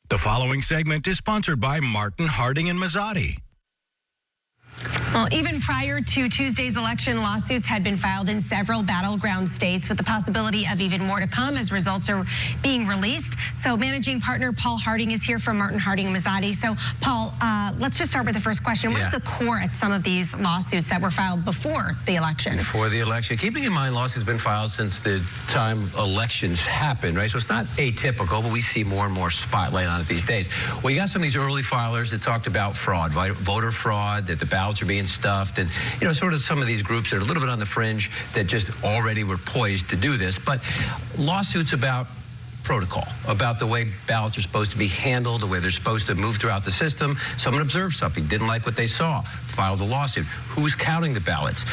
The following segment is sponsored by Martin, Harding, and Mazzotti. Well, even prior to Tuesday's election, lawsuits had been filed in several battleground states with the possibility of even more to come as results are being released. So managing partner Paul Harding is here from Martin, Harding, and Mazzotti. So, Paul, let's just start with the first question. What is the core at some of these lawsuits that were filed before the election? Before the election. Keeping in mind, lawsuits have been filed since the time elections happen, right? So it's not atypical, but we see more and more spotlight on it these days. Well, you got some of these early filers that talked about fraud, voter fraud, that the ballots are being stuffed, and, you know, sort of some of these groups that are a little bit on the fringe that just already were poised to do this. But lawsuits about protocol, about the way ballots are supposed to be handled, the way they're supposed to move throughout the system. Someone observed something, didn't like what they saw, filed a lawsuit. Who's counting the ballots?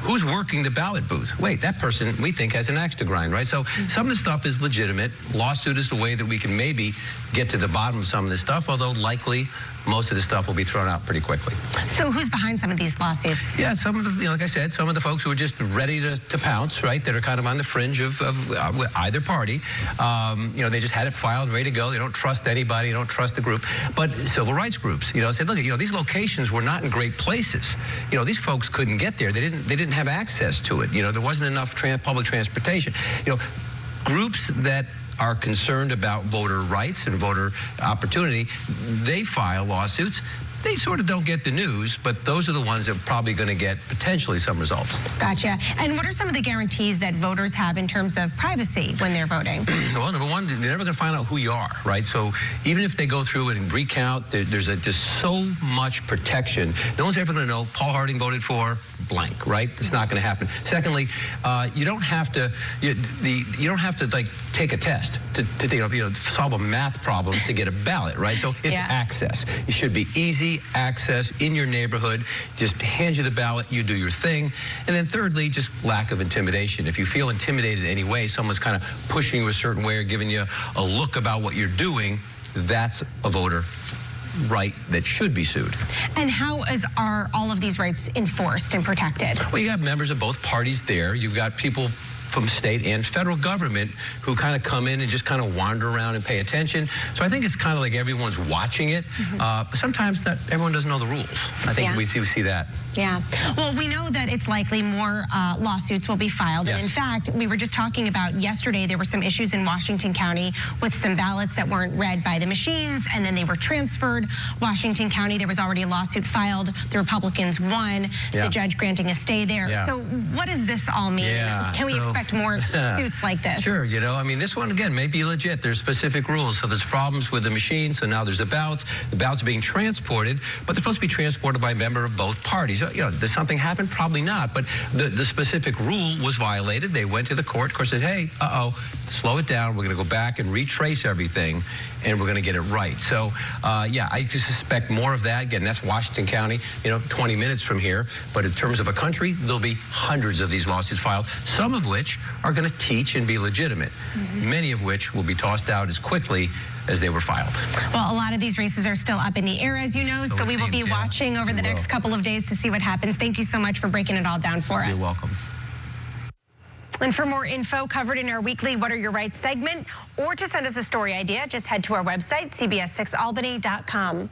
Who's working the ballot booth? Wait, that person we think has an axe to grind, right? So some of the stuff is legitimate. Lawsuit is the way that we can maybe get to the bottom of some of this stuff, although likely most of the stuff will be thrown out pretty quickly. So who's behind some of these lawsuits? Yeah, some of the, you know, like I said, some of the folks who are just ready to pounce, right, that are kind of on the fringe of either party. You know, they just had it filed, ready to go. They don't trust anybody. They don't trust the group. But civil rights groups, you know, said, look, you know, these locations were not in great places. You know, these folks couldn't get there. They didn't have access to it. You know, there wasn't enough public transportation. You know, groups that are concerned about voter rights and voter opportunity, they file lawsuits. They sort of don't get the news, but those are the ones that are probably going to get potentially some results. Gotcha. And what are some of the guarantees that voters have in terms of privacy when they're voting? Well, number one, they're never going to find out who you are, right? So even if they go through it and recount, there's just so much protection. No one's ever going to know Paul Harding voted for blank, right? It's not going to happen. Secondly, you don't have to like take a test to solve a math problem to get a ballot, right? So it's access. It should be easy access in your neighborhood. Just hand you the ballot, you do your thing. And then thirdly, just lack of intimidation. If you feel intimidated in any way, someone's kind of pushing you a certain way or giving you a look about what you're doing, that's a voter right that should be sued. And how are all of these rights enforced and protected? Well, you got members of both parties there. You've got people from state and federal government who kind of come in and just kind of wander around and pay attention. So I think it's kind of like everyone's watching it. But sometimes not everyone doesn't know the rules. I think we see that. Yeah. Well, we know that it's likely more lawsuits will be filed. And in fact, we were just talking about yesterday, there were some issues in Washington County with some ballots that weren't read by the machines, and then they were transferred. Washington County, there was already a lawsuit filed. The Republicans won, the judge granting a stay there. So what does this all mean? Can we expect more suits like this? Sure. You know, I mean, this one, again, may be legit. There's specific rules. So there's problems with the machine. So now there's the ballots. The ballots are being transported, but they're supposed to be transported by a member of both parties. You know, does something happen? Probably not. But the specific rule was violated. They went to the court. Of course, said, hey, slow it down. We're going to go back and retrace everything, and we're going to get it right. So, yeah, I suspect more of that. Again, that's Washington County, you know, 20 minutes from here. But in terms of a country, there'll be hundreds of these lawsuits filed, some of which are going to teach and be legitimate, many of which will be tossed out as quickly as they were filed. Well, a lot of these races are still up in the air, as you know, so we will be watching over the next couple of days to see what happens. Thank you so much for breaking it all down for us. You're welcome. And for more info covered in our weekly What Are Your Rights segment, or to send us a story idea, just head to our website, CBS6albany.com.